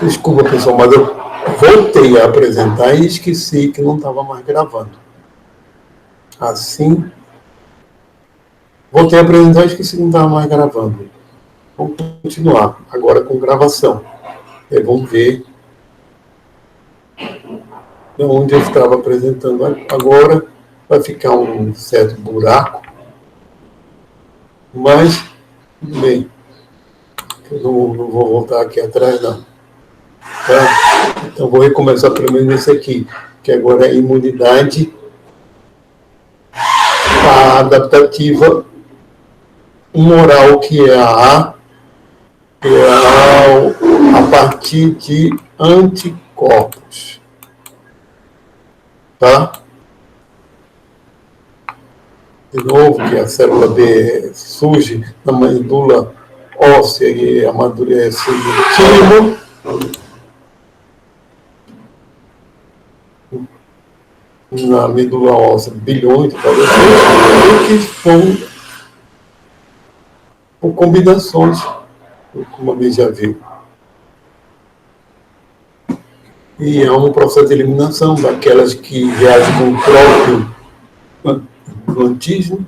Desculpa, pessoal, mas eu voltei a apresentar e esqueci que não estava mais gravando. Assim, voltei a apresentar e esqueci que não estava mais gravando. Vamos continuar, agora com gravação. E vamos ver de onde eu estava apresentando. Agora vai ficar um certo buraco, mas, bem, eu não vou voltar aqui atrás, não. Tá? Então, vou recomeçar primeiro nesse aqui, que agora é imunidade adaptativa humoral, que é a partir de anticorpos. Tá? De novo, que a célula B surge na medula óssea e amadurece no timo. Na medula óssea, bilhões de parecentes, que vão por combinações, como a gente já viu. E é um processo de eliminação daquelas que reagem com o próprio antígeno.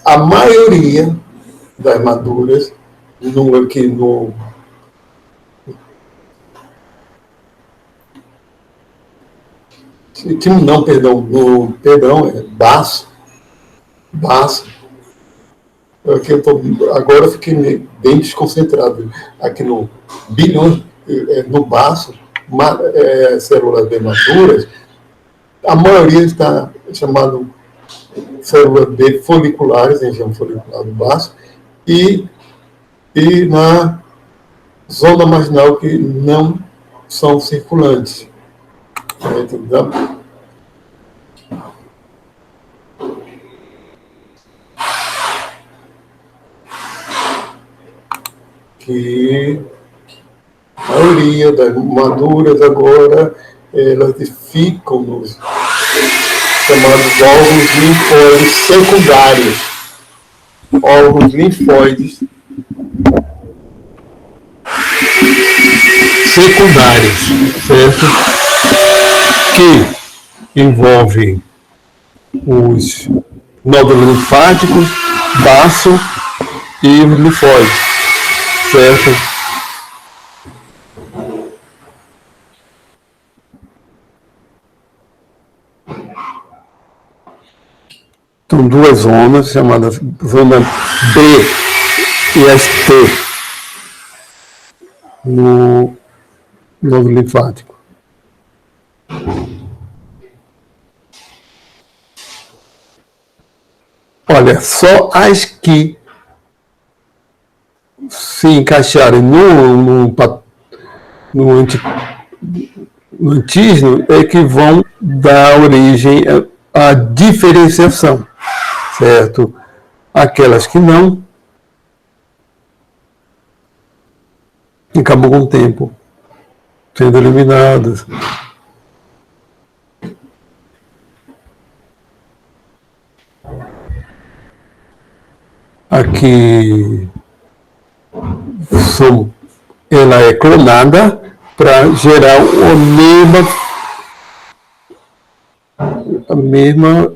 A maioria das maduras, aqui no não, perdão, é baço. Aqui agora eu fiquei bem desconcentrado. Aqui no bilhões, no baço, células bem maduras, a maioria está chamado células B foliculares, região folicular do baço, e na zona marginal que não são circulantes. Entendeu? Que a maioria das maduras agora, elas ficam nos chamados órgãos linfóides secundários. Órgãos linfóides secundários, certo? Que envolvem os nódulos linfáticos, baço e linfóides, certo? São duas zonas, chamadas zona B e as T, no nódulo linfático. Olha, só as que se encaixarem no antígeno é que vão dar origem à diferenciação, certo? Aquelas que não, acabam com o tempo sendo eliminadas. Aqui ela é clonada para gerar a mesma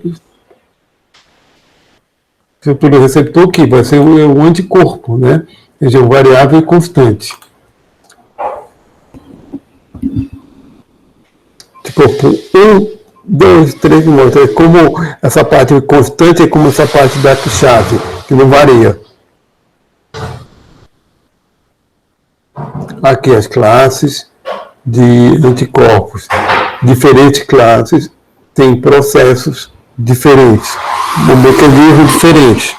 estrutura do receptor, que vai ser o anticorpo, né? Região variável e constante. Anticorpo 1, 2, 3, mostra como essa parte constante é como essa parte da chave, que não varia. Aqui as classes de anticorpos. Diferentes classes têm processos diferentes, um mecanismo diferente.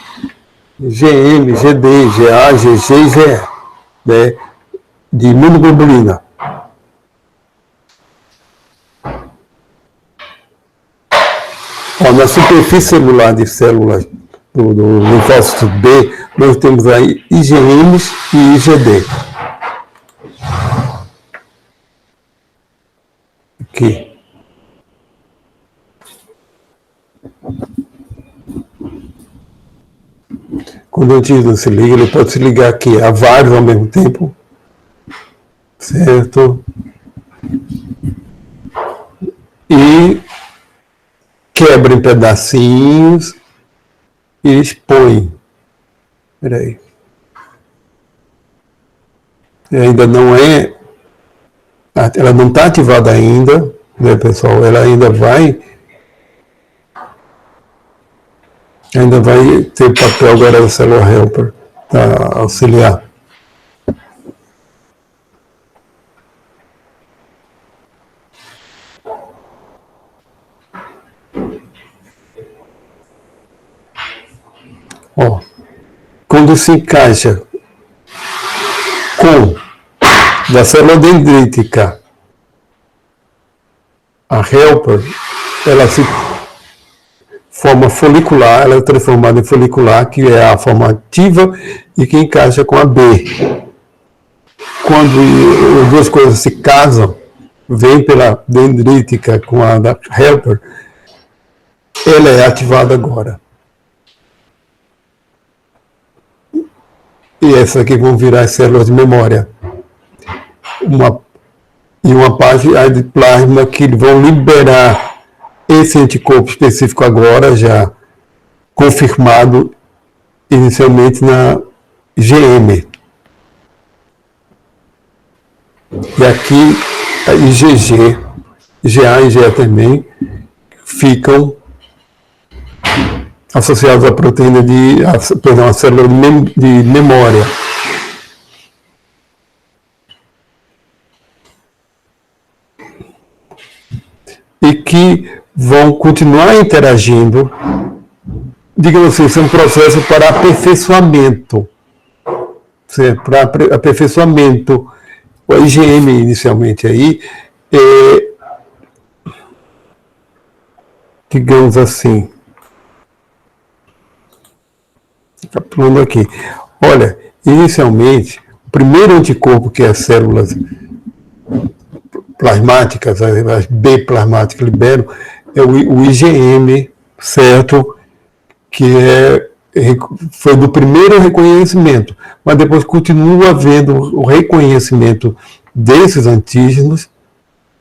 GM, GD, GA, GG e GE, né, de imunoglobulina. Na superfície celular de células do linfócito B, nós temos aí IgMs e IgD. Aqui. Quando o antígeno se liga, ele pode se ligar aqui a vários ao mesmo tempo, certo? E quebra em pedacinhos e expõe. Espera aí. Ainda não é, ela não está ativada ainda, né, pessoal? Ela ainda vai ter o papel agora da célula helper, para auxiliar. Ó, quando se encaixa com da célula dendrítica a helper, ela se forma folicular, ela é transformada em folicular, que é a forma ativa, e que encaixa com a B. Quando as duas coisas se casam, vem pela dendrítica com a da helper, ela é ativada agora. E essas aqui vão virar as células de memória. Uma parte de plasma que vão liberar esse anticorpo específico agora, já confirmado inicialmente na GM. E aqui a IgG, IgA e IgE também ficam associados à proteína à célula de memória. E que vão continuar interagindo, digamos assim, isso é um processo para aperfeiçoamento. Para aperfeiçoamento, o IgM inicialmente aí, digamos assim, está pulando aqui. Olha, inicialmente, o primeiro anticorpo que as células plasmáticas, as B plasmáticas liberam, é o IgM, certo? Que foi do primeiro reconhecimento, mas depois continua havendo o reconhecimento desses antígenos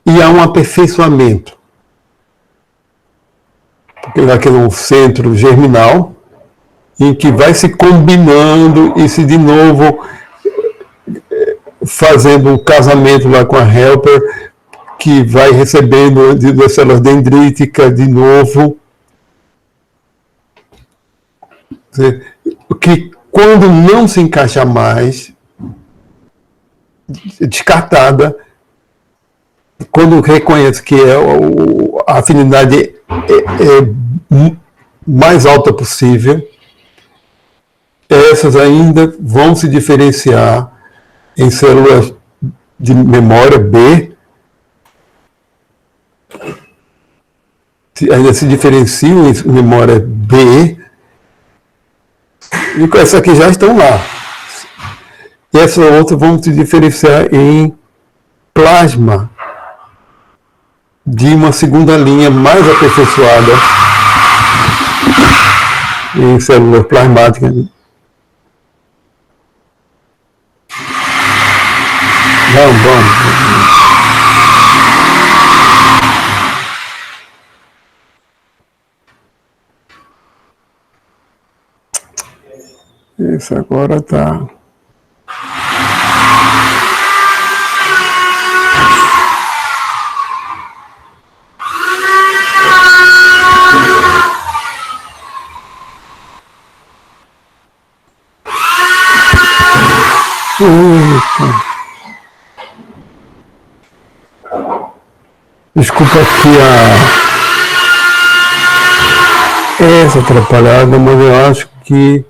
e há um aperfeiçoamento. Porque aqui é um centro germinal, em que vai se combinando e se de novo fazendo um casamento lá com a helper, que vai recebendo das células dendríticas de novo. Que quando não se encaixa mais, descartada, quando reconhece que a afinidade é mais alta possível, essas ainda vão se diferenciar em células de memória B, ainda se diferenciam em memória B, e essas aqui já estão lá. E essas outras vão se diferenciar em plasma, de uma segunda linha mais aperfeiçoada em células plasmáticas. Vamos. Isso agora tá. Desculpa aqui essa atrapalhada, mas eu acho que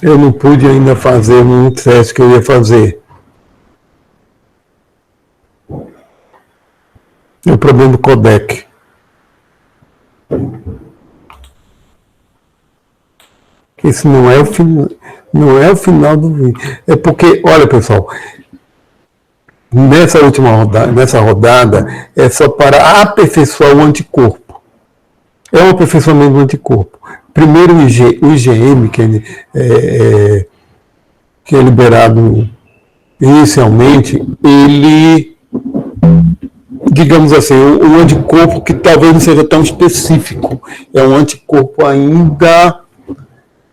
eu não pude ainda fazer um teste que eu ia fazer. É o problema do codec. Esse não é o final do vídeo. É porque, olha pessoal, nessa rodada é só para aperfeiçoar o anticorpo. É o aperfeiçoamento do anticorpo. Primeiro, o IgM, que é liberado inicialmente, ele, digamos assim, um anticorpo que talvez não seja tão específico. É um anticorpo ainda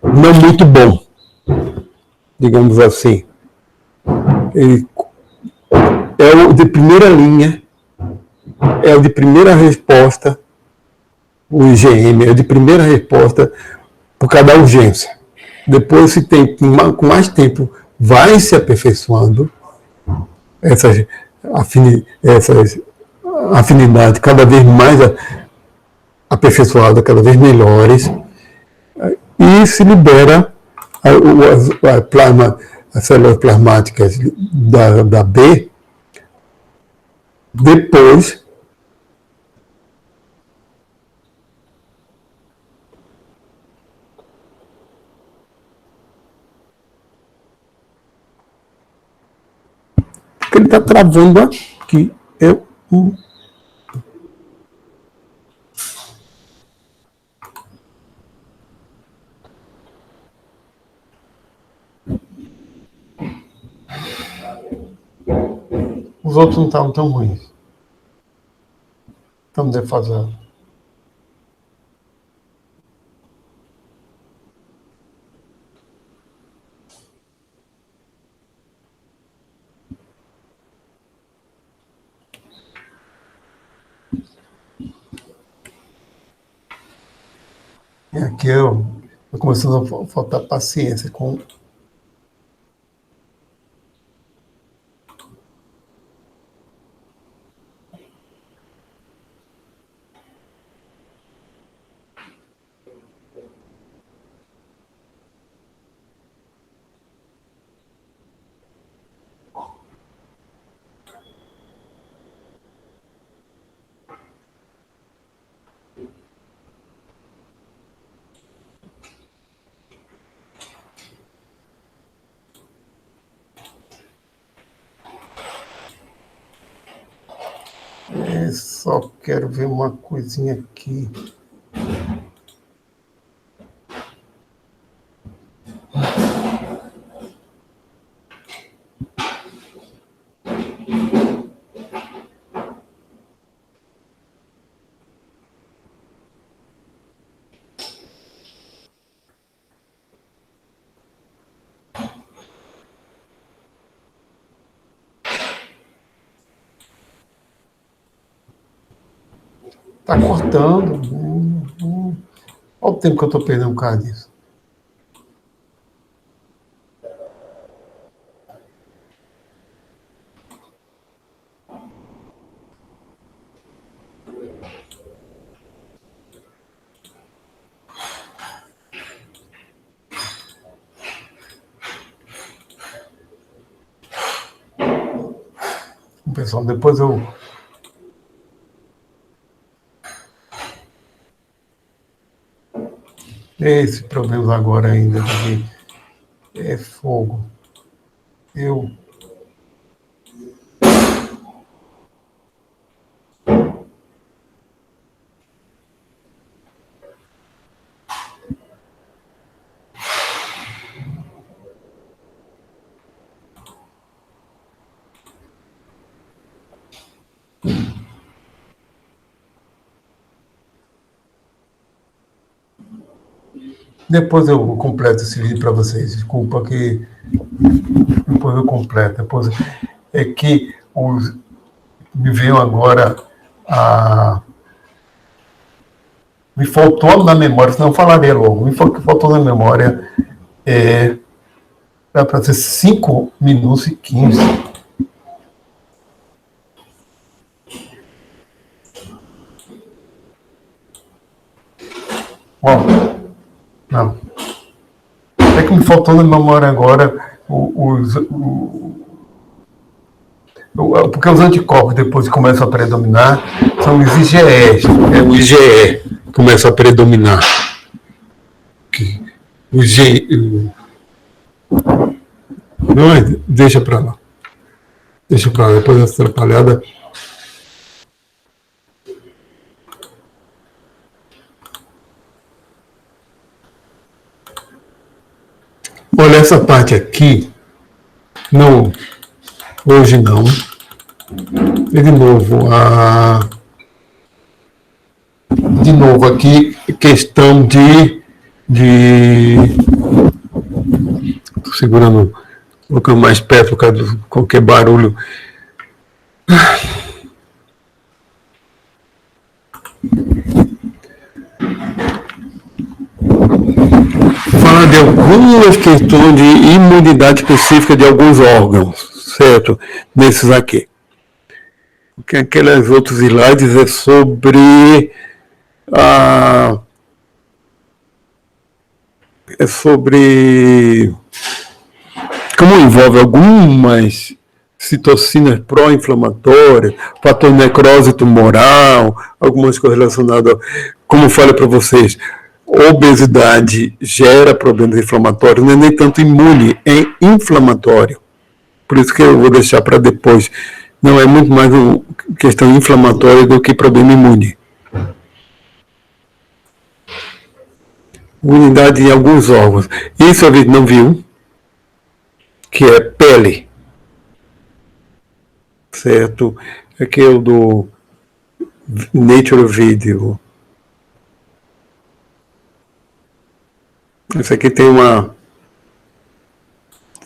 não muito bom, digamos assim. Ele é o de primeira linha, é o de primeira resposta, o IgM é de primeira resposta por causa da urgência. Depois, se tem com mais tempo, vai se aperfeiçoando essas afinidades cada vez mais aperfeiçoadas, cada vez melhores, e se libera as células plasmáticas da B depois que ele está travando aqui. Os outros não estavam tão ruins. Estamos defasados. E aqui eu estou começando a faltar paciência com. Só quero ver uma coisinha aqui. Está cortando. Olha o tempo que eu estou perdendo por causa disso. Pessoal, depois eu. Esse problema agora ainda é fogo. Depois eu completo esse vídeo para vocês. Desculpa que depois eu completo. Depois é que me veio agora me faltou na memória, senão eu falaria logo. Me faltou na memória para ser 5 minutos e 15. Bom, não. É que me faltou na memória agora porque os anticorpos depois começam a predominar, são os IgE. O IgE começa a predominar. O IgE. Não, deixa para lá. Deixa para lá, depois dessa atrapalhada. Olha, essa parte aqui, não, hoje não. E de novo aqui, questão de tô segurando, colocando mais perto por causa de qualquer barulho. Fala de algumas questões de imunidade específica de alguns órgãos, certo? Nesses aqui. Porque aqueles outros slides é sobre como envolve algumas citocinas pró-inflamatórias, fator necrose tumoral, algumas coisas relacionadas, como eu falei para vocês, obesidade gera problemas inflamatórios, não é nem tanto imune, é inflamatório. Por isso que eu vou deixar para depois. Não é muito mais uma questão inflamatória do que problema imune. Imunidade em alguns órgãos. Isso a gente não viu, que é pele. Certo? Aqui é o do Nature Video. Esse aqui tem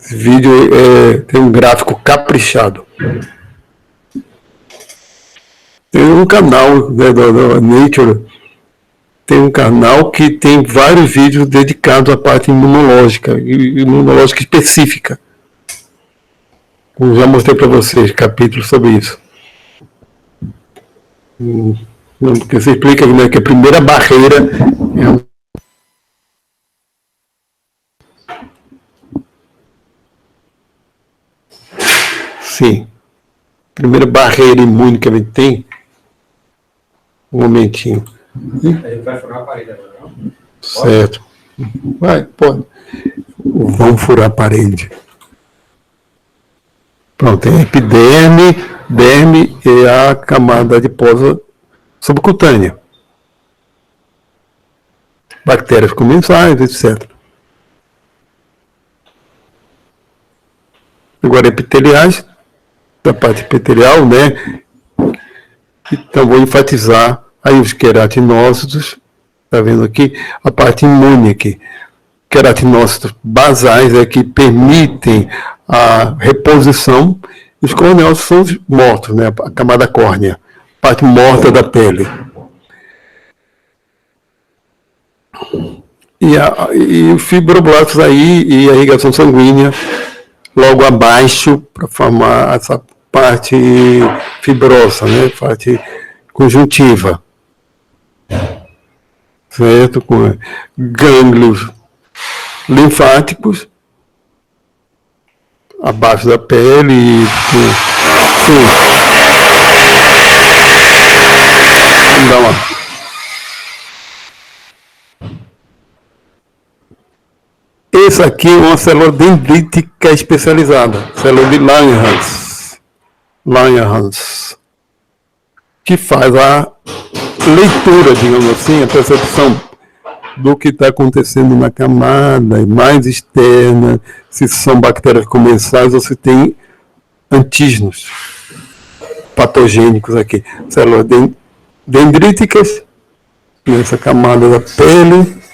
esse vídeo tem um gráfico caprichado. Tem um canal, né, do Nature, tem um canal que tem vários vídeos dedicados à parte imunológica específica. Eu já mostrei para vocês capítulos sobre isso. Porque você explica, né, que a primeira barreira é sim. Primeira barreira imune que a gente tem. Um momentinho. A gente vai furar a parede agora, não? Certo. Vai, pode. Vamos furar a parede. Pronto, tem epiderme, derme e a camada adiposa subcutânea. Bactérias comensais, etc. Agora, epiteliais, da parte epitelial, né? Então, vou enfatizar aí os queratinócitos, tá vendo aqui? A parte imune aqui. Queratinócitos basais é que permitem a reposição. Os coronócitos são os mortos, né? A camada córnea, parte morta da pele. E os fibroblastos aí, e a irrigação sanguínea, logo abaixo, para formar essa parte fibrosa, né? Parte conjuntiva. Certo? Com gânglios linfáticos abaixo da pele e vamos dar uma. Esse aqui é uma célula dendrítica especializada, célula de Langerhans, que faz a leitura, digamos assim, a percepção do que está acontecendo na camada mais externa, se são bactérias comensais ou se tem antígenos patogênicos aqui. Células dendríticas, nessa camada da pele.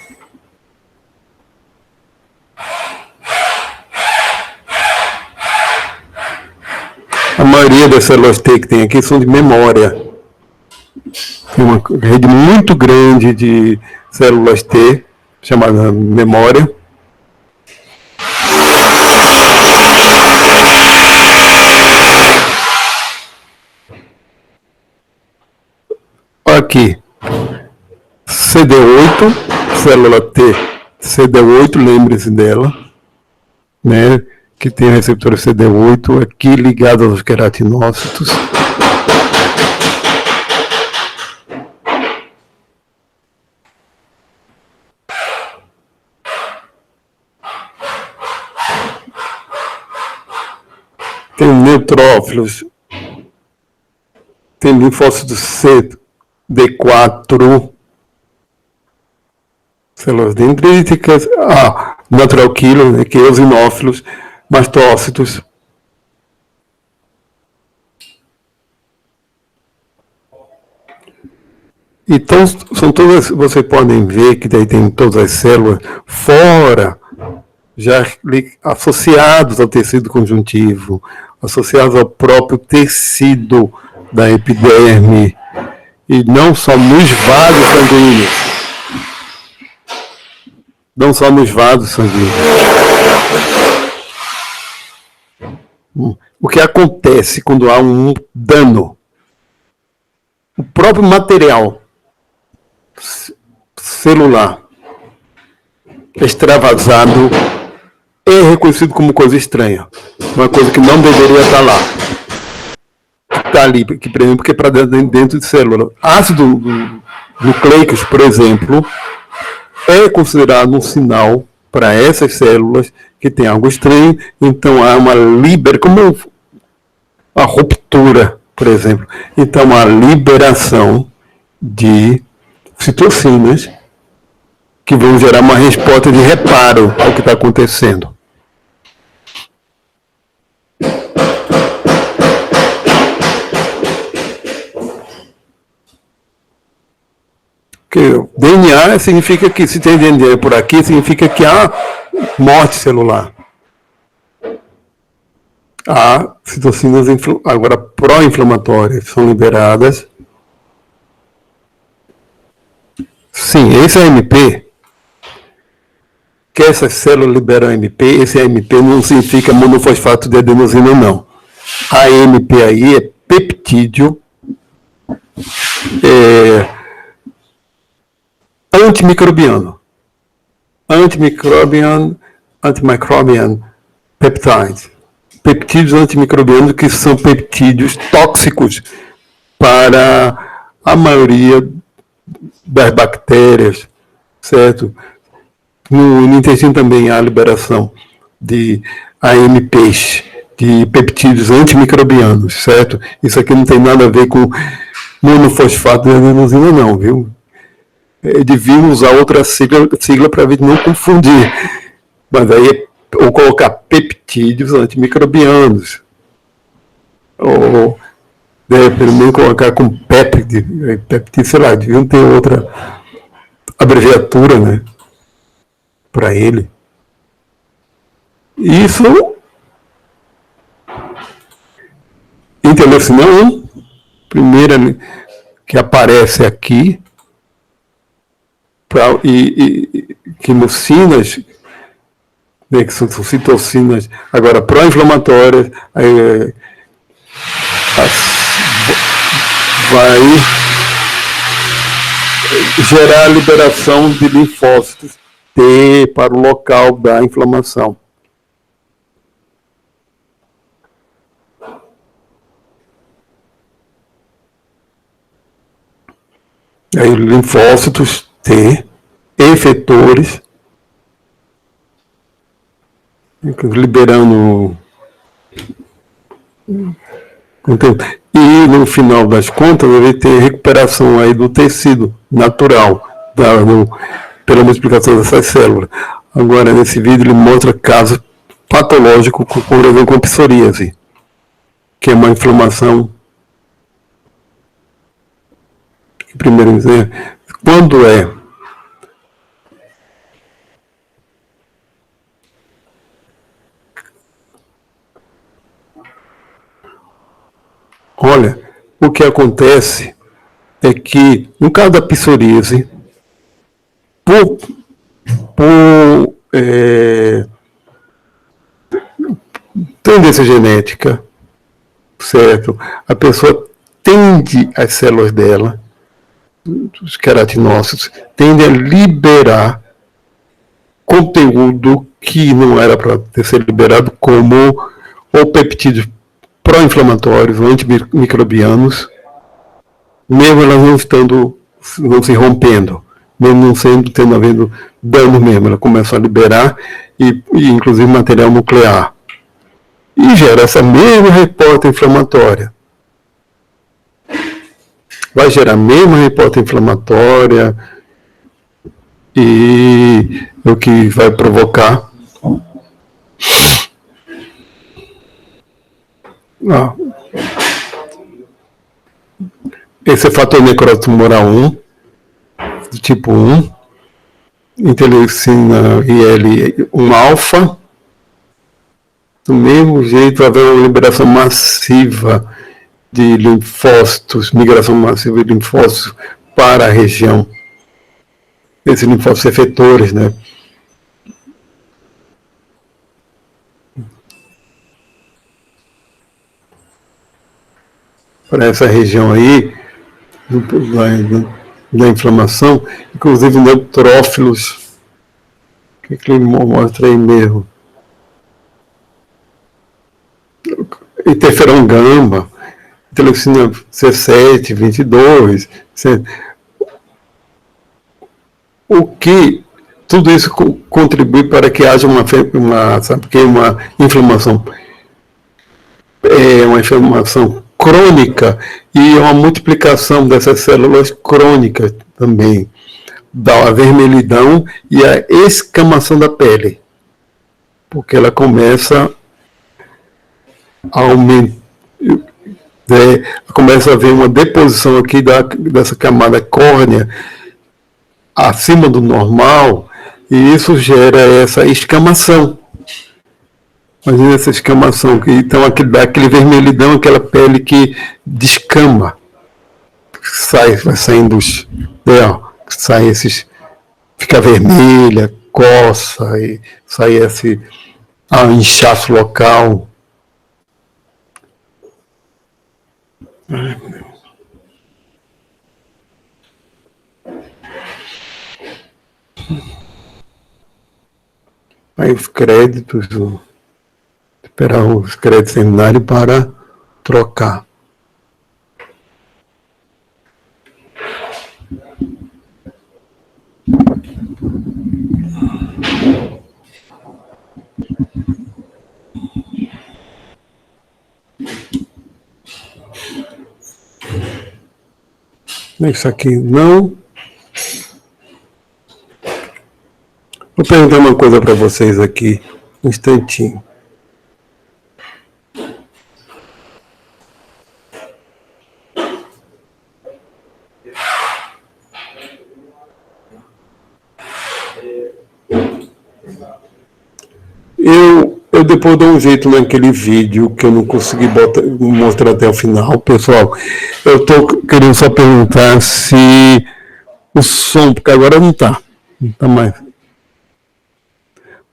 A maioria das células T que tem aqui são de memória. Tem uma rede muito grande de células T, chamada memória. Aqui, CD8, célula T, CD8, lembre-se dela, né? Que tem receptor CD8 aqui ligado aos queratinócitos. Tem neutrófilos, tem linfócitos CD4, células dendríticas. natural killer, né, que é eosinófilos, mastócitos. Então, são todas, vocês podem ver que daí tem todas as células fora, já associados ao tecido conjuntivo, associados ao próprio tecido da epiderme, e não só nos vasos sanguíneos. Não só nos vasos sanguíneos. O que acontece quando há um dano? O próprio material celular extravasado é reconhecido como coisa estranha, uma coisa que não deveria estar lá. Está ali, que, por exemplo, porque para dentro de célula. Ácido nucleicos, por exemplo, é considerado um sinal para essas células que tem algo estranho, então há uma como a ruptura, por exemplo. Então há liberação de citocinas que vão gerar uma resposta de reparo ao que está acontecendo. Porque DNA significa que, se tem DNA por aqui, significa que há morte celular. Há citocinas agora pró-inflamatórias, são liberadas. Sim, esse AMP, que essas células liberam AMP, esse AMP não significa monofosfato de adenosina, não. A AMP aí é peptídeo antimicrobiano. Antimicrobian peptides. Peptídeos antimicrobianos que são peptídeos tóxicos para a maioria das bactérias, certo? No intestino também há liberação de AMPs, de peptídeos antimicrobianos, certo? Isso aqui não tem nada a ver com monofosfato de adenosina, não, viu? Deviam usar outra sigla para não confundir. Mas aí, ou colocar peptídeos antimicrobianos. Ou, pelo menos, colocar com peptídeo, sei lá, deviam ter outra abreviatura, né? Para ele. Isso, interleucina 1, primeira que aparece aqui, e quimocinas, né, que são citocinas, agora pró-inflamatórias, vai gerar a liberação de linfócitos T para o local da inflamação. Aí, linfócitos T, efetores, liberando. E no final das contas, vai ter recuperação aí do tecido natural, pela multiplicação dessas células. Agora, nesse vídeo, ele mostra casos patológicos, por exemplo, com psoríase, que é uma inflamação. Primeiro, quando é olha, o que acontece é que, no caso da psoríase, por tendência genética, certo? A pessoa tende, as células dela, os queratinócitos, tendem a liberar conteúdo que não era para ter sido liberado, como ou peptídeos pró-inflamatórios, ou antimicrobianos, mesmo elas não se rompendo, mesmo não tendo havendo dano mesmo, ela começa a liberar, e inclusive material nuclear. E gera essa mesma resposta inflamatória. Vai gerar a mesma resposta inflamatória, e é o que vai provocar esse é fator necrótico tumoral 1, do tipo 1, interleucina IL-1 alfa. Do mesmo jeito, vai haver uma liberação massiva de linfócitos, migração massiva de linfócitos para a região, esses linfócitos efetores, né? Para essa região aí, da inflamação, inclusive neutrófilos, que ele mostra aí mesmo. Interferon gama, interleucina C7, 22, o que tudo isso contribui para que haja uma inflamação, uma inflamação crônica e uma multiplicação dessas células crônicas também, da vermelhidão e a escamação da pele, porque ela começa a aumentar, começa a haver uma deposição aqui dessa camada córnea acima do normal, e isso gera essa escamação. Imagina essa escamação, então dá aquele vermelhidão, aquela pele que descama, vai saindo sai esses, fica vermelha, coça, e sai esse inchaço local. Ai, meu Deus. Aí os créditos, esperar os créditos terminarem para trocar. Isso aqui não. Vou perguntar uma coisa para vocês aqui, um instantinho. Eu depois dou um jeito naquele vídeo que eu não consegui mostrar até o final. Pessoal, eu estou querendo só perguntar se o som, porque agora não está mais.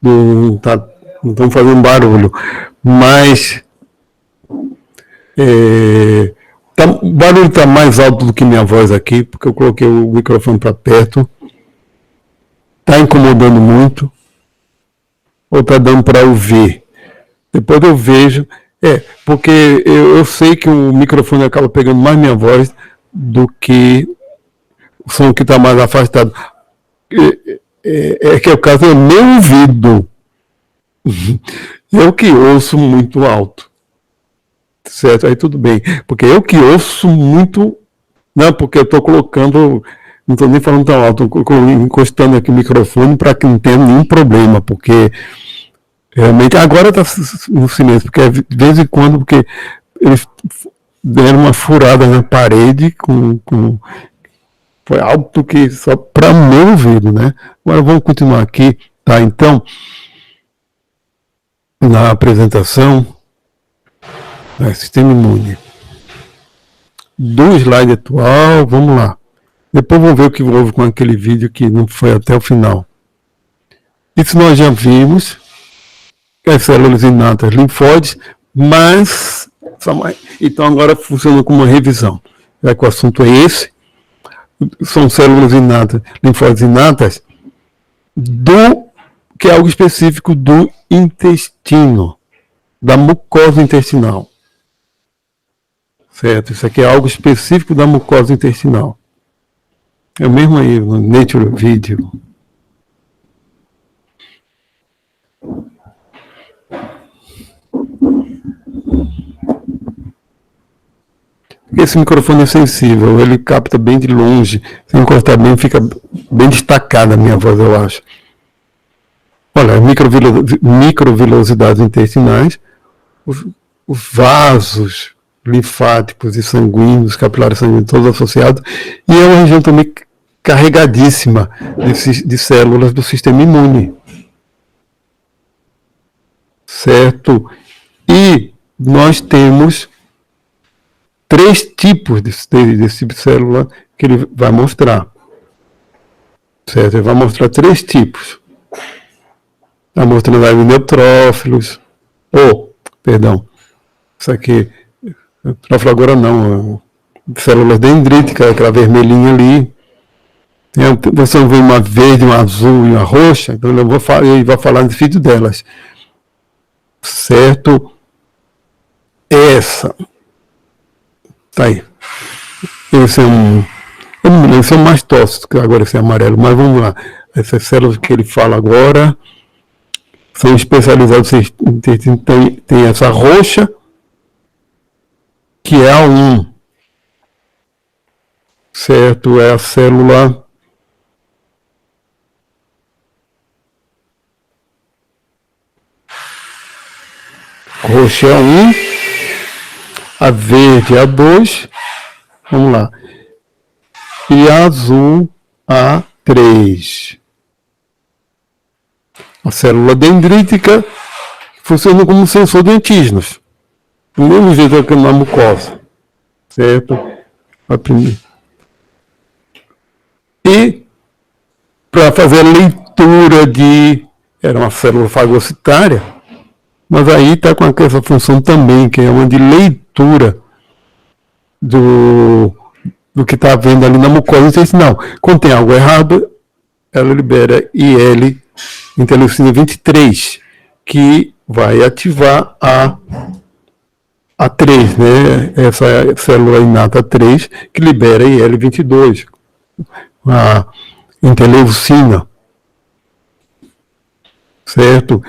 Não estão fazendo barulho, mas o barulho está mais alto do que minha voz aqui, porque eu coloquei o microfone para perto. Está incomodando muito, ou está dando para ouvir? Depois eu vejo, porque eu sei que o microfone acaba pegando mais minha voz do que o som que está mais afastado. Que é o caso do meu ouvido. Eu que ouço muito alto. Certo? Aí tudo bem. Porque eu que ouço muito. Não, porque eu estou colocando. Não estou nem falando tão alto, estou encostando aqui o microfone para que não tenha nenhum problema, porque realmente agora está no silêncio, porque de vez em quando, porque eles deram uma furada na parede foi alto que só para o meu ouvido, né? Agora vamos continuar aqui, tá? Então, na apresentação, sistema imune. Do slide atual, vamos lá. Depois vamos ver o que houve com aquele vídeo que não foi até o final. Isso nós já vimos, as células inatas linfóides, mas então agora funciona como uma revisão. Já que o assunto é esse, são células inatas, linfóides inatas, que é algo específico do intestino, da mucosa intestinal. Certo? Isso aqui é algo específico da mucosa intestinal. É o mesmo aí no Nature Video. esse microfone é sensível, ele capta bem de longe, se encostar bem, fica bem destacada a minha voz, eu acho. Olha, microvilosidades intestinais, os vasos linfáticos e sanguíneos, capilares sanguíneos, todos associados, e é uma região também carregadíssima de células do sistema imune. Certo? E nós temos 3 tipos desse tipo de célula que ele vai mostrar. Certo? Ele vai mostrar 3 tipos. Está mostrando aí neutrófilos. Perdão. Isso aqui, neutrófilo agora não. Células dendríticas, aquela vermelhinha ali. Você vê uma verde, uma azul e uma roxa. Então ele vai falar desse vídeo delas. Certo? Essa. Tá aí. Esse é eu não me lembro, esse é um mastócito, que agora esse é amarelo, mas vamos lá. Essas células que ele fala agora são especializadas em intestino. Tem essa roxa, que é a 1. Certo? É a célula roxa é a 1, a verde é a 2, vamos lá, e a azul a 3. A célula dendrítica funciona como um sensor de antígenos, do mesmo jeito que na mucosa, certo? E para fazer a leitura era uma célula fagocitária, mas aí está com essa função também, que é uma de leitura do que está havendo ali na mucosa intestinal. Quando tem algo errado, ela libera IL, interleucina 23, que vai ativar a 3, né? Essa célula inata 3, que libera IL 22, a interleucina. Certo?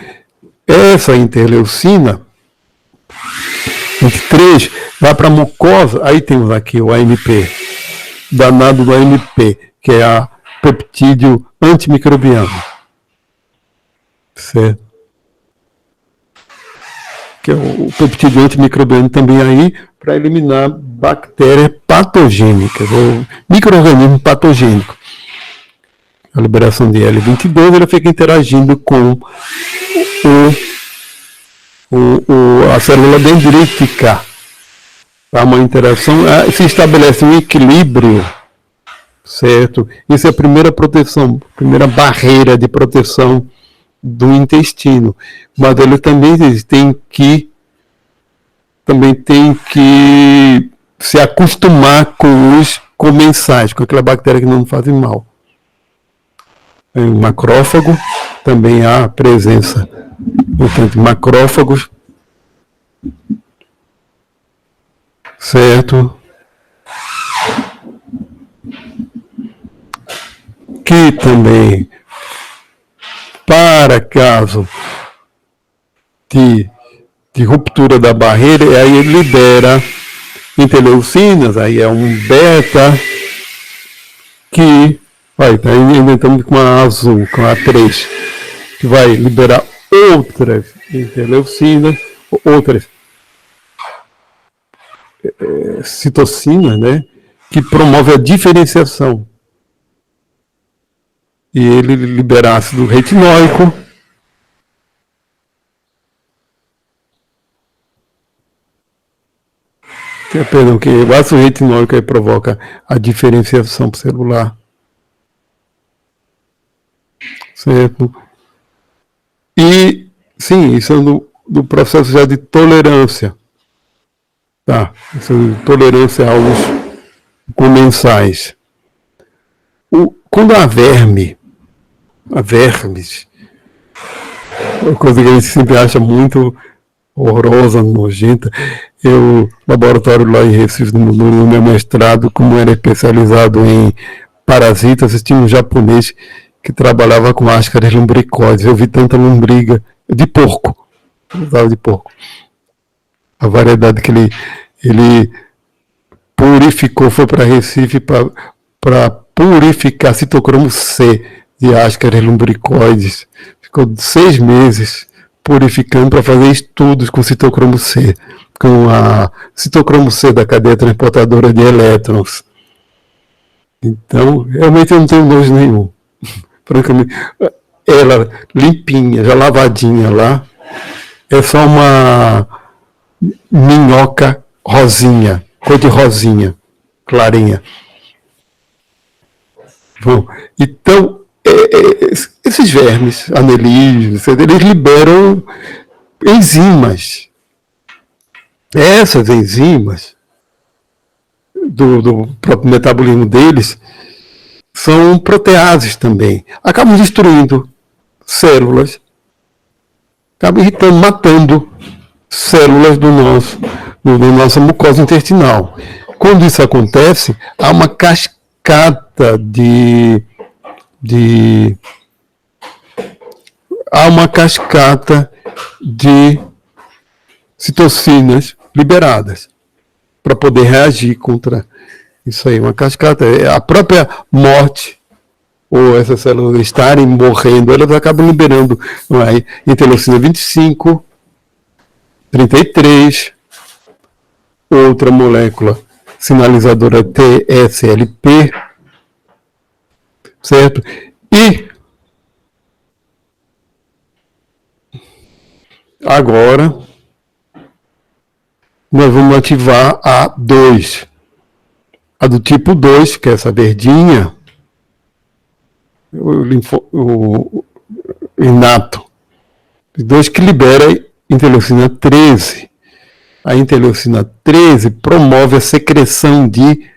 Essa interleucina 23 vai para a mucosa, aí temos aqui o AMP, danado do AMP, que é a peptídeo antimicrobiano. Certo? Que é o peptídeo antimicrobiano também aí para eliminar bactérias patogênicas, ou micro-organismos patogênicos. A liberação de L22, ela fica interagindo com a célula dendrítica. Há uma interação, se estabelece um equilíbrio, certo? Isso é a primeira proteção, primeira barreira de proteção do intestino. Mas ele também tem que se acostumar com os comensais, com aquela bactéria que não fazem mal. Em macrófago também há a presença, portanto, macrófagos, certo? Que também, para caso de ruptura da barreira, aí ele libera interleucinas, aí é um beta, que tá inventando com a azul, com a 3, que vai liberar outras interleucinas, outras citocinas, né, que promove a diferenciação. E ele libera ácido retinóico, que o ácido retinóico aí provoca a diferenciação celular. Certo? E, sim, isso é do processo já de tolerância. Tá? Isso é de tolerância aos comensais. Quando há vermes, uma coisa que a gente sempre acha muito horrorosa, nojenta. O laboratório lá em Recife, no meu mestrado, como era especializado em parasitas, tinha um japonês que trabalhava com ascaris lumbricoides. Eu vi tanta lombriga de porco, usava de porco. A variedade que ele purificou, foi para Recife para purificar citocromo C de Ascaris lumbricoides. Ficou 6 meses purificando para fazer estudos com citocromo C, com a citocromo C da cadeia transportadora de elétrons. Então, realmente eu não tenho nojo nenhum. Francamente, ela limpinha, já lavadinha lá, é só uma minhoca rosinha, cor de rosinha, clarinha. Bom, então, esses vermes anelídeos, eles liberam enzimas. Essas enzimas, do próprio metabolismo deles, são proteases também. Acabam destruindo células, acabam irritando, matando células da nossa mucosa intestinal. Quando isso acontece, há uma cascata de citocinas liberadas para poder reagir contra isso aí. Uma cascata, a própria morte, ou essas células estarem morrendo, elas acabam liberando interleucina 25, 33, outra molécula sinalizadora TSLP, certo? E agora nós vamos ativar a 2. A do tipo 2, que é essa verdinha, o inato. 2 que libera interleucina 13. A interleucina 13 promove a secreção de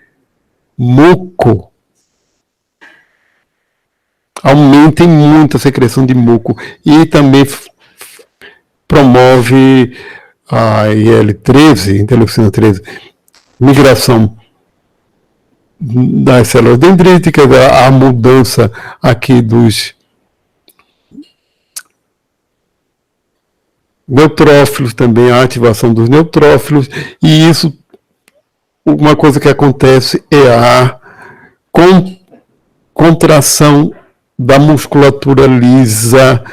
muco. Aumentem muito a secreção de muco. E também promove a IL-13, interleucina 13, migração das células dendríticas, a mudança aqui dos neutrófilos, também a ativação dos neutrófilos, e isso, uma coisa que acontece é a contração da musculatura lisa,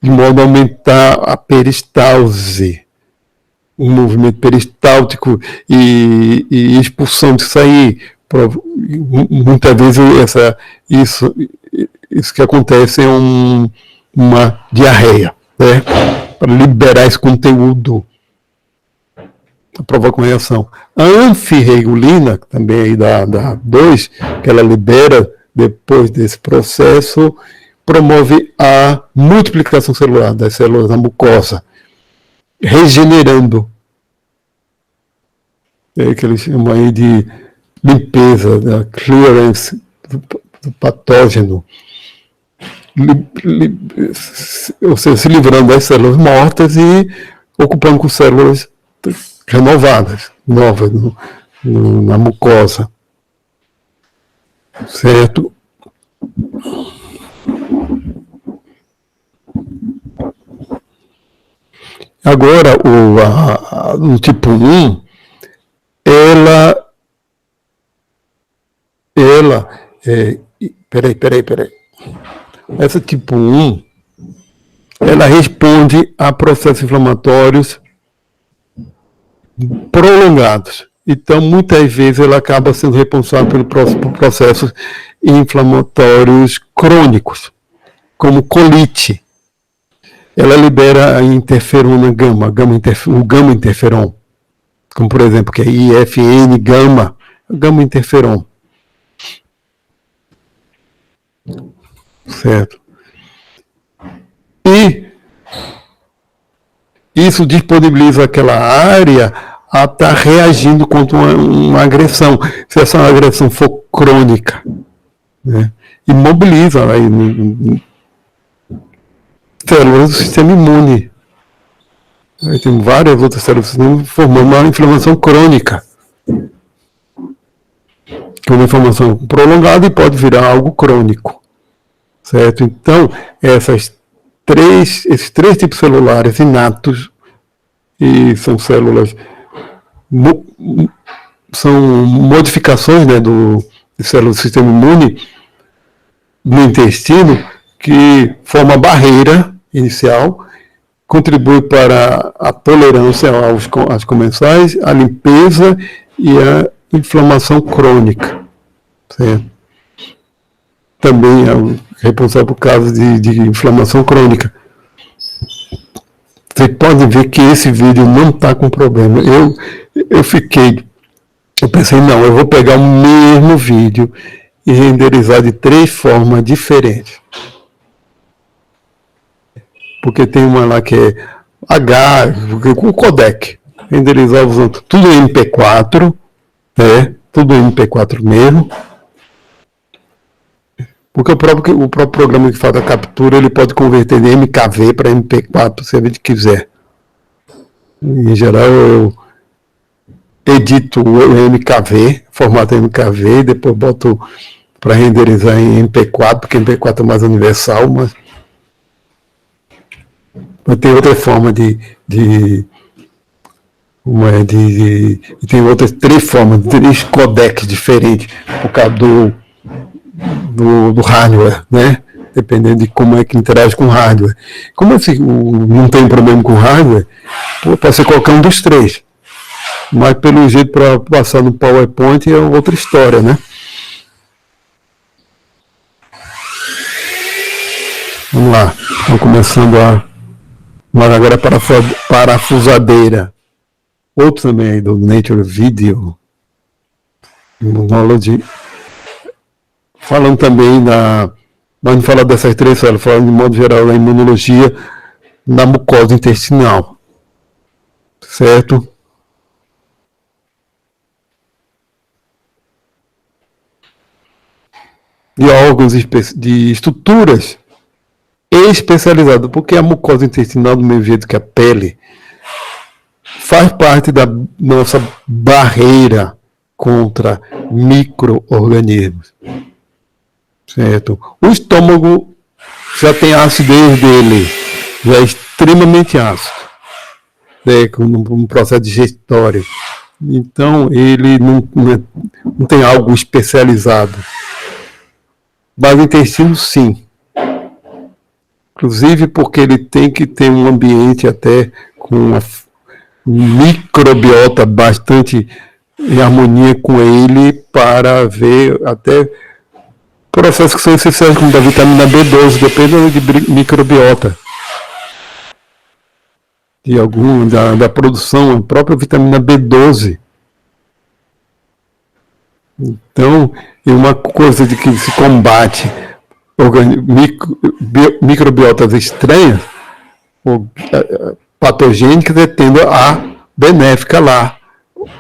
de modo a aumentar a peristalse, o movimento peristáltico e expulsão disso aí. Muitas vezes isso que acontece é uma diarreia, né? Para liberar esse conteúdo, provoca uma reação. A anfirregulina, também aí da 2, que ela libera depois desse processo, promove a multiplicação celular das células da mucosa, regenerando. É que eles chamam aí de limpeza, da clearance do patógeno, ou seja, se livrando das células mortas e ocupando com células renovadas, novas na mucosa. Certo? Agora, o tipo 1, peraí. Essa tipo 1, ela responde a processos inflamatórios prolongados. Então, muitas vezes, ela acaba sendo responsável por processos inflamatórios crônicos, como colite. Ela libera a interferona gama, o gama interferon, como por exemplo, que é IFN gama interferon. Certo? E isso disponibiliza aquela área a estar reagindo contra uma agressão. Se essa agressão for crônica, né? Imobiliza aí, células do sistema imune. Aí tem várias outras células do sistema imune formando uma inflamação crônica. Uma inflamação prolongada e pode virar algo crônico. Certo? Então, esses três tipos celulares inatos, e são células são modificações, né, de células do sistema imune no intestino que forma a barreira inicial, contribui para a tolerância às comensais, a limpeza e a inflamação crônica. Certo? Também é responsável por casos de inflamação crônica. Vocês podem ver que esse vídeo não está com problema. Eu pensei, não, eu vou pegar o mesmo vídeo e renderizar de 3 formas diferentes. Porque tem uma lá que é com codec. Renderizar usando tudo em MP4, né? Tudo em MP4 mesmo. Porque o próprio programa que faz a captura, ele pode converter de MKV para MP4, se a gente quiser. Em geral, eu edito o MKV, formato MKV, e depois boto para renderizar em MP4, porque MP4 é mais universal, mas tem outra forma tem outras 3 formas, 3 codecs diferentes, por causa do hardware, né? Dependendo de como é que interage com o hardware. Como assim, não tem problema com o hardware, pode ser qualquer um dos 3. Mas pelo jeito, para passar no PowerPoint é outra história, né? Vamos lá, estamos começando mas agora parafusadeira. Outro também aí do Nature Video Immunology. Falando também mas não fala dessas 3 células, falando de modo geral da imunologia na mucosa intestinal. Certo? De órgãos, de estruturas especializadas, porque a mucosa intestinal, do mesmo jeito que a pele, faz parte da nossa barreira contra micro-organismos. Certo? O estômago já tem a acidez dele, já é extremamente ácido, né, com um processo digestório. Então, ele não tem algo especializado. Mas o intestino, sim. Inclusive porque ele tem que ter um ambiente até com um microbiota bastante em harmonia com ele para ver até processos que são essenciais, como da vitamina B12, depende de microbiota. Da produção, a própria vitamina B12. Então, é uma coisa de que se combate microbiotas estranhas, ou patogênicas, tendo a benéfica lá,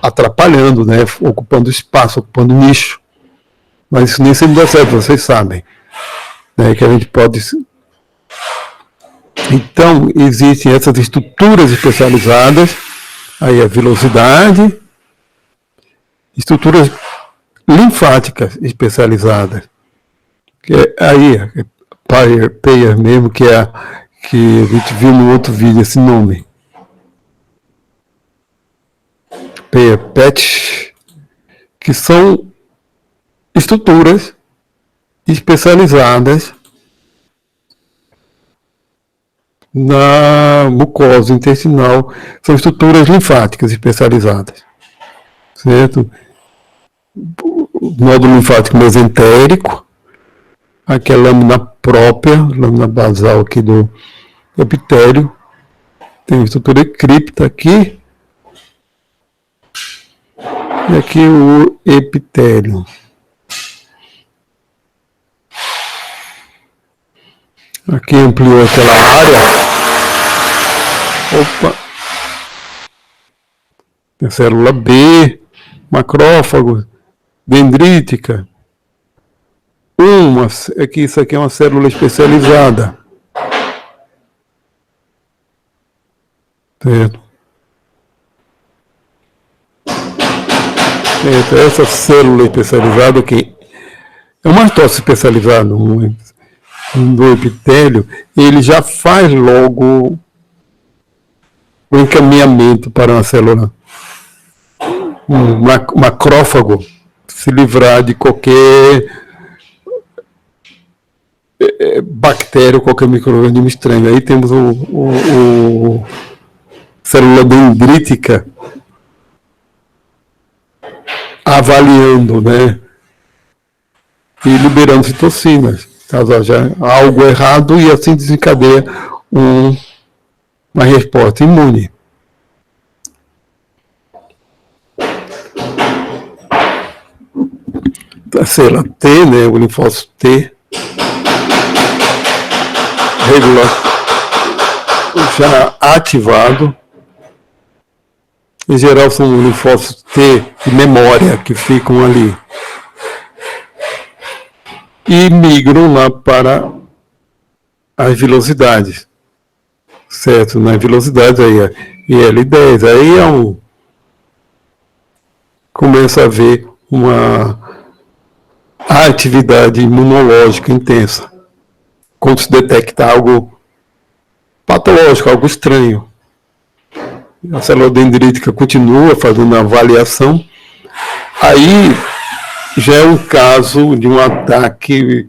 atrapalhando, né, ocupando espaço, ocupando nicho. Mas isso nem sempre dá certo, vocês sabem, né, que a gente pode... Então, existem essas estruturas especializadas, aí a velocidade, estruturas linfáticas especializadas, que aí, Payer mesmo, que a gente viu no outro vídeo esse nome. Payer, PET, que são estruturas especializadas na mucosa intestinal, são estruturas linfáticas especializadas, certo? O nódulo linfático mesentérico, aqui a lâmina própria, lâmina basal aqui do epitélio, tem a estrutura cripta aqui, e aqui o epitélio. Aqui ampliou aquela área. Opa! Tem célula B, macrófago, dendrítica. Isso aqui é uma célula especializada. Certo? Essa célula especializada aqui é uma mastócise especializada do epitélio, ele já faz logo o encaminhamento para uma célula um macrófago se livrar de qualquer bactéria, qualquer micro-organismo estranho. Aí temos o célula dendrítica avaliando, né, e liberando citocinas, caso haja algo errado, e assim desencadeia uma resposta imune. A célula T, né, o linfócito T, já ativado. Em geral são linfócitos T de memória que ficam ali e migram lá para as velocidades, certo? Na velocidade aí é IL-10, aí começa a haver uma atividade imunológica intensa, quando se detecta algo patológico, algo estranho. A célula dendrítica continua fazendo a avaliação, aí já é um caso de um ataque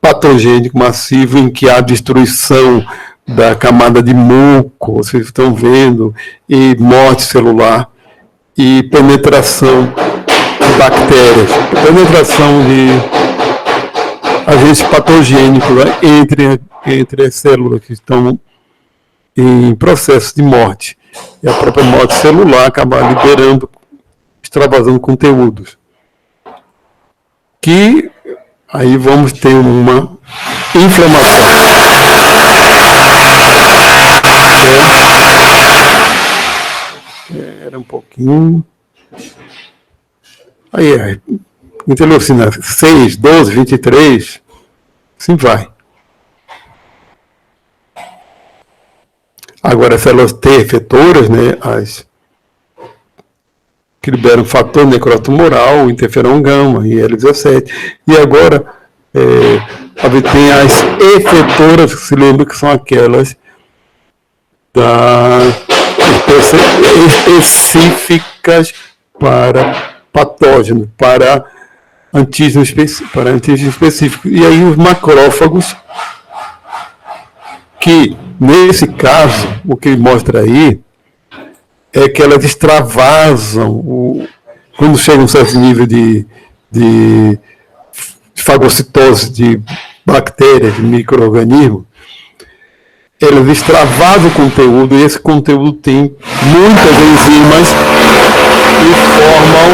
patogênico massivo em que há destruição da camada de muco, vocês estão vendo, e morte celular, e penetração de bactérias, penetração de agentes patogênicos, né, entre as células que estão em processo de morte. E a própria morte celular acaba liberando, extravasando conteúdos. Que aí vamos ter uma inflamação. Era um pouquinho. Aí, interleucina 6, 12, 23, assim vai. Agora, as células T efetoras, né, as que liberam fator necrotumoral, interferon gama, IL-17, e agora tem as efetoras, que se lembra que são aquelas específicas para patógenos, para antígeno específico. E aí os macrófagos, que nesse caso, o que mostra aí é que elas extravasam, quando chega a um certo nível de fagocitose de bactérias, de micro-organismos, elas extravasam o conteúdo, e esse conteúdo tem muitas enzimas que formam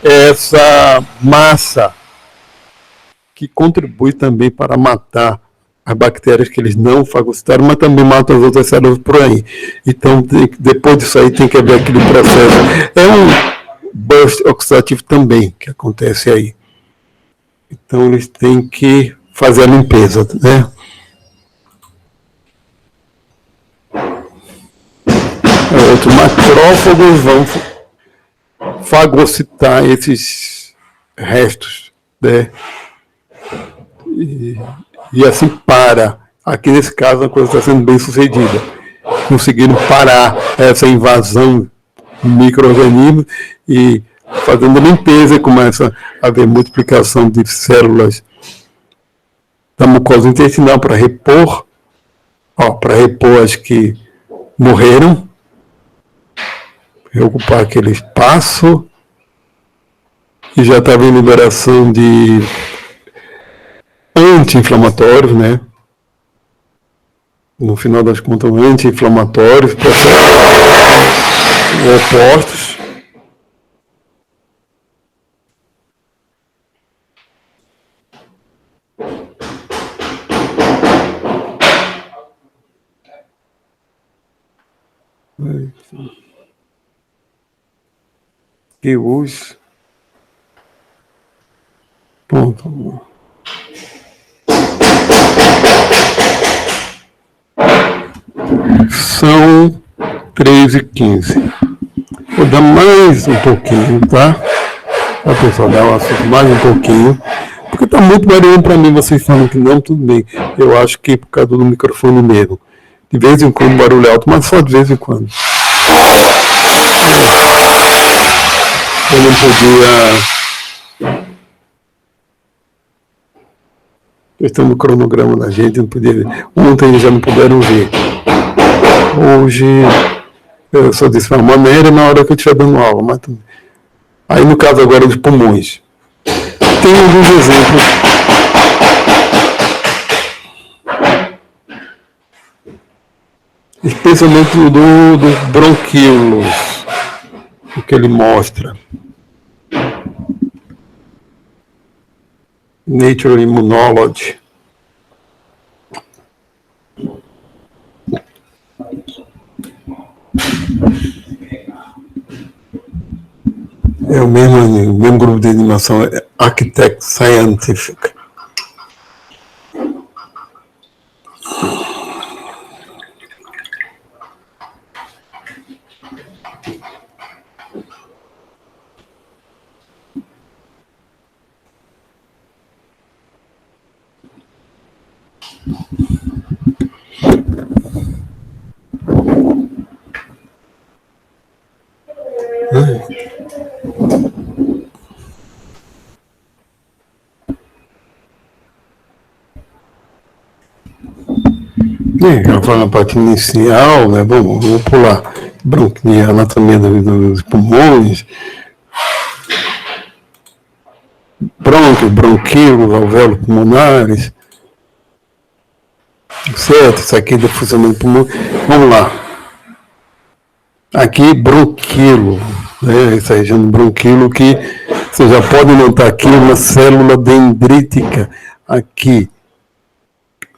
essa massa que contribui também para matar as bactérias que eles não fagocitaram, mas também matam as outras células por aí. Então, depois disso aí, tem que haver aquele processo. É um burst oxidativo também que acontece aí. Então, eles têm que fazer a limpeza, né? Outros macrófagos vão fagocitar esses restos, né? E assim para. Aqui nesse caso a coisa está sendo bem sucedida. Conseguiram parar essa invasão de micro-organismos e fazendo a limpeza, e começa a haver multiplicação de células da mucosa intestinal para repor as que morreram, ocupar aquele espaço, e já estava em liberação de anti-inflamatórios, né? No final das contas, anti-inflamatórios, opostos. E os ponto. São 3h15. Vou dar mais um pouquinho, tá? A pessoa dar um assunto mais um pouquinho. Porque tá muito barulho para mim, vocês falam que não, tudo bem. Eu acho que por causa do microfone mesmo. De vez em quando barulho alto, mas só de vez em quando. Eu não podia. Questão do cronograma da gente, não podia ver. Ontem eles já não puderam ver. Hoje, eu só disse, uma maneira na hora que eu estiver dando aula. Mas... Aí, no caso agora dos pulmões, tem alguns exemplos. Especialmente do bronquíolos, o que ele mostra. Nature Immunology. É o mesmo grupo de animação, é Architect Scientific. Já falando na parte inicial, né? Vamos pular a anatomia dos pulmões, brônquios, bronquíolos, alvéolos pulmonares, certo? Isso aqui é do funcionamento do pulmão. Vamos lá. Aqui, bronquíolo, né? Essa região do bronquíolo que você já pode notar aqui uma célula dendrítica aqui.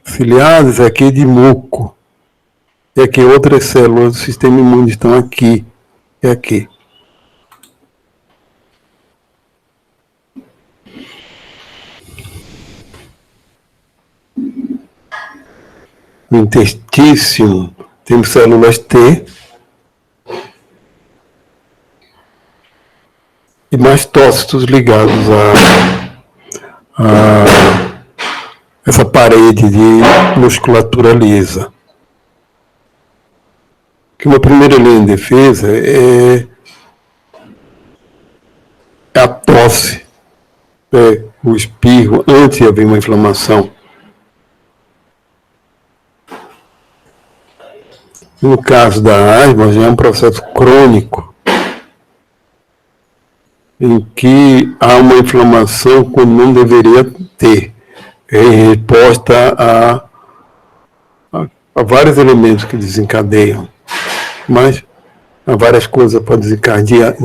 Ciliadas aqui de muco. E aqui outras células do sistema imune estão aqui. E aqui. No intestício temos células T e mastócitos ligados a essa parede de musculatura lisa. Que uma primeira linha de defesa é a tosse, o espirro, antes de haver uma inflamação. No caso da asma, já é um processo crônico, em que há uma inflamação quando não deveria ter, em resposta a vários elementos que desencadeiam, mas há várias coisas para desencadear.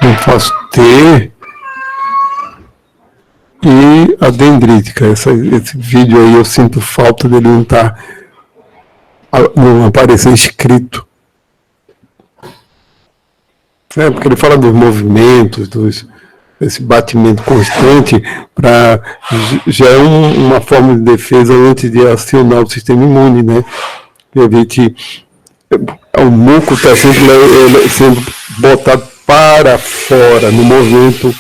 Eu posso ter e a dendrítica. Esse vídeo aí eu sinto falta dele não aparecer escrito. Porque ele fala dos movimentos, esse batimento constante, já é uma forma de defesa antes de acionar o sistema imune, né? O muco está sempre sendo botado para fora, no movimento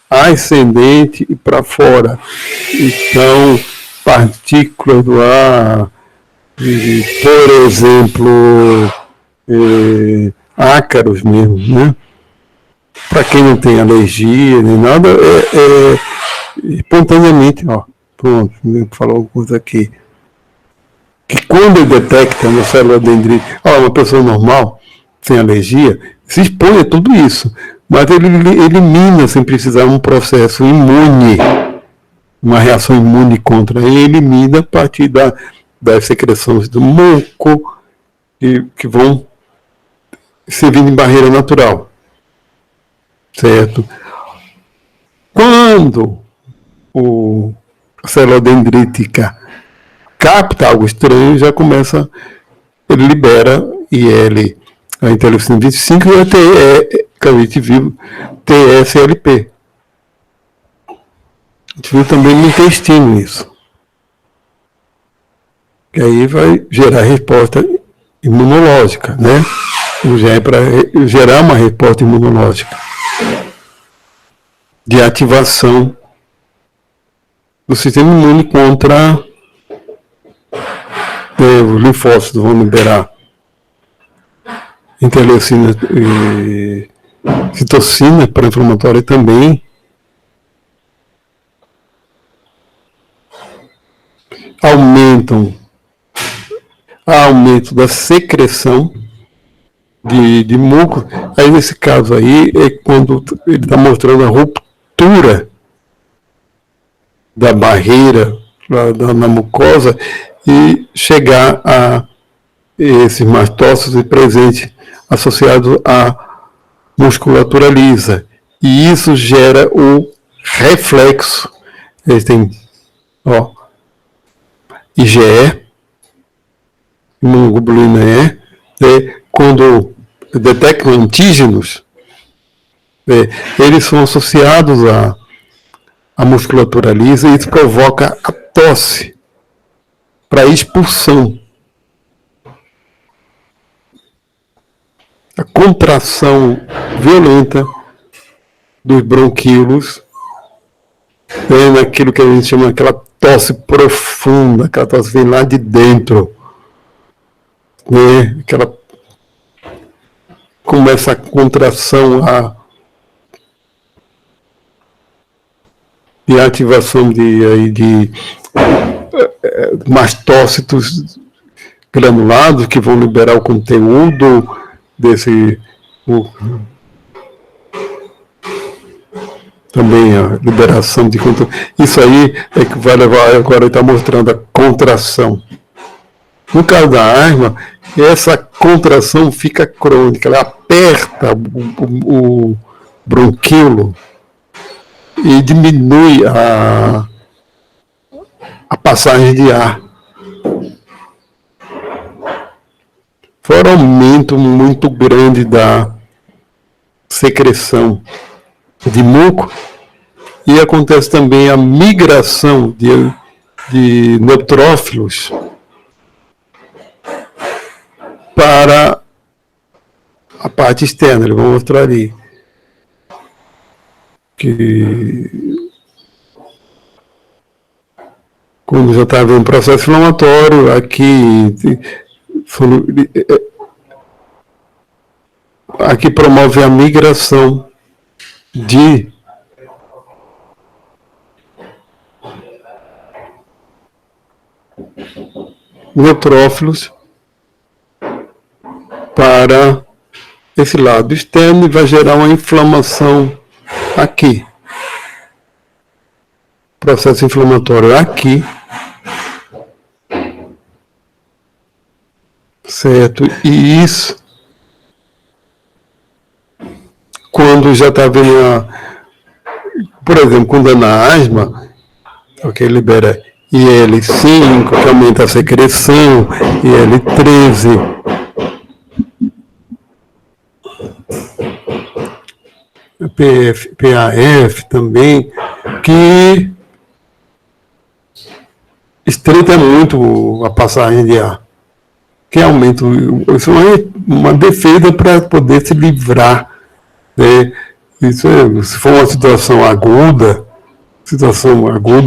ascendente e para fora. Então, partículas do ar, por exemplo, ácaros mesmo, né? Para quem não tem alergia nem nada, espontaneamente, pronto, falou uma coisa aqui. Que quando ele detecta uma célula dendrítica, uma pessoa normal, sem alergia, se expõe a tudo isso, mas ele elimina, sem precisar, um processo imune, uma reação imune contra, ele elimina a partir das secreções do muco, que vão servindo de barreira natural, certo? Quando a célula dendrítica capta algo estranho, já começa, ele libera a interleucina 25 e que a gente viu, TSLP. A gente viu também no intestino isso. Que aí vai gerar resposta imunológica, né? O GE é para gerar uma resposta imunológica de ativação do sistema imune contra os linfócitos, vão liberar interleucina e citocina pró-inflamatória também. Aumento da secreção de muco. Aí nesse caso aí é quando ele está mostrando a ruptura da barreira na mucosa e chegar a esses mastócitos presentes associados à musculatura lisa. E isso gera o reflexo. Eles têm, IgE, imunoglobulina E, quando detectam antígenos, eles são associados à musculatura lisa e isso provoca a tosse para expulsão. A contração violenta dos bronquíolos, naquilo que a gente chama aquela tosse profunda, aquela tosse vem lá de dentro, aquela começa a contração de ativação de mastócitos granulados que vão liberar o conteúdo desse também a liberação de conteúdo. Isso aí é que vai levar, agora está mostrando a contração. No caso da asma, essa contração fica crônica, ela aperta o bronquíolo e diminui a passagem de ar. Fora aumento muito grande da secreção de muco, e acontece também a migração de neutrófilos para a parte externa. Eles vão mostrar ali que quando já está havendo um processo inflamatório, aqui promove a migração de neutrófilos para esse lado externo e vai gerar uma inflamação aqui. Processo inflamatório aqui. Certo? E isso, quando já está vendo, por exemplo, quando é na asma, libera IL-5, que aumenta a secreção, IL-13, PAF também, que estreita muito a passagem de ar, que aumenta, isso é uma defesa para poder se livrar, né? Isso se for uma situação aguda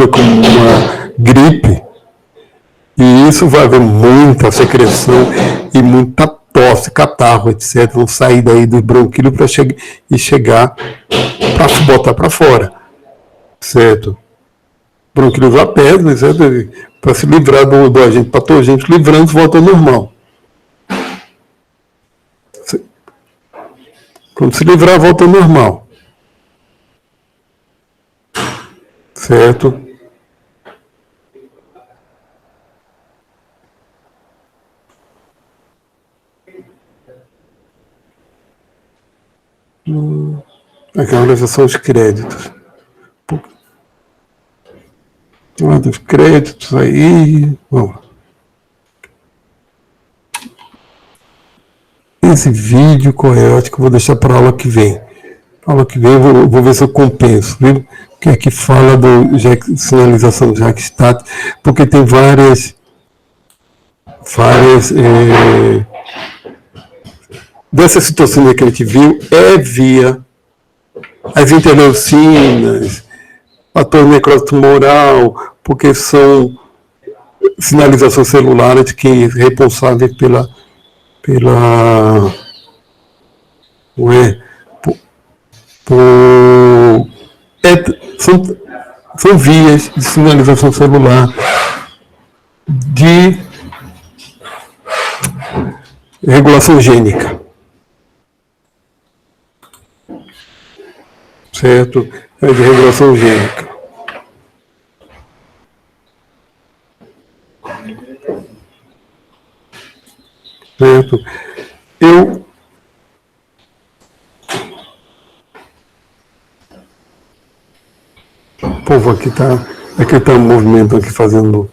como uma gripe, e isso vai haver muita secreção e muita tosse, catarro, etc. Vão sair daí do bronquíolo para chegar para botar para fora, certo? Bronquíolo já pesa, certo? Para se livrar do agente patogênico, livrando, volta ao normal. Quando se livrar, volta ao normal. Certo? Agora são os créditos. Dos créditos aí. Bom. Esse vídeo correto que eu vou deixar para a aula que vem. Aula que vem eu vou ver se eu compenso, viu? Que é que fala do sinalização do JAK-STAT, porque tem várias dessa citocina que a gente viu é via as interleucinas, fator necrose tumoral, porque são sinalizações celulares que responsáveis são vias de sinalização celular de regulação gênica. Certo? É de regulação gênica. Certo? O povo aqui está um movimento aqui fazendo.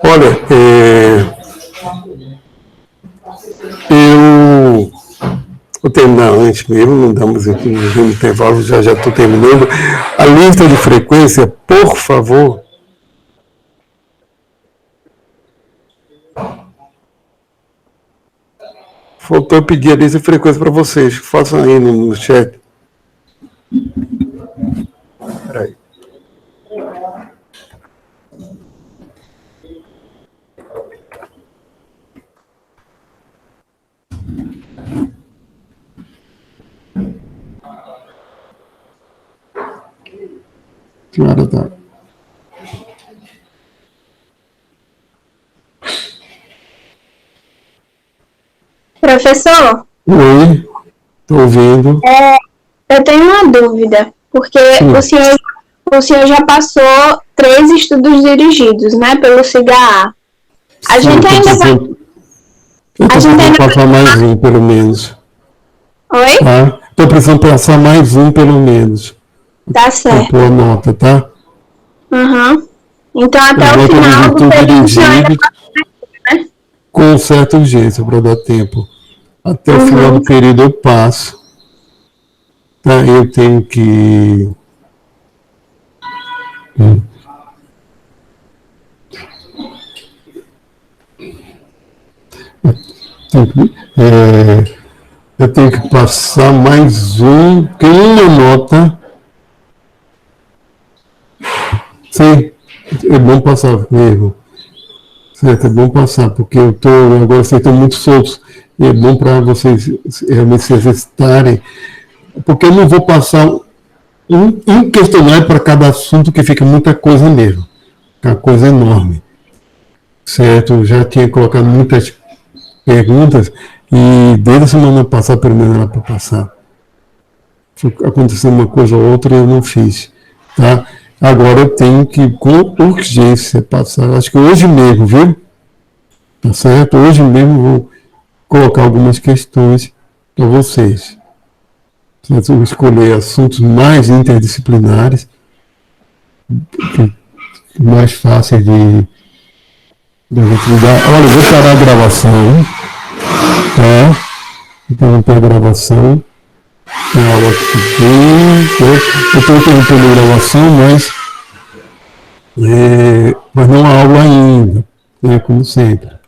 Olha, vou terminar antes mesmo, não damos aqui no intervalo, já estou terminando. A lista de frequência, por favor. Faltou pedir a lista de frequência para vocês. Façam aí no chat. Espera aí. Que hora tá? Professor? Oi, estou ouvindo. Eu tenho uma dúvida, porque o senhor já passou 3 estudos dirigidos, né, pelo SIGA-A. A gente ainda vai... Estou passar mais um, pelo menos. Oi? Estou precisando passar mais um, pelo menos. Tá certo. Pôr a nota, tá? Uhum. Então, até o final do período, o senhor ainda passa, né? Com certa urgência, para dar tempo. Até o final do período eu passo. Tá? Eu tenho que... eu tenho que passar mais um, tem uma nota. Sim, é bom passar mesmo. Certo, é bom passar, porque agora vocês estão muito soltos. E é bom para vocês realmente se exercitarem. Porque eu não vou passar um questionário para cada assunto, que fica muita coisa mesmo. Uma coisa enorme. Certo? Eu já tinha colocado muitas perguntas e desde a semana passada, pelo menos, era para passar. Aconteceu uma coisa ou outra e eu não fiz. Tá? Agora eu tenho que, com urgência, passar. Acho que hoje mesmo, viu? Tá certo? Hoje mesmo vou colocar algumas questões para vocês. Eu vou escolher assuntos mais interdisciplinares, mais fáceis de gente lidar. Olha, eu vou parar a gravação. Tá? Interromper a gravação. Tem aula aqui. Eu estou interrompendo a gravação, mas não há aula ainda, como sempre.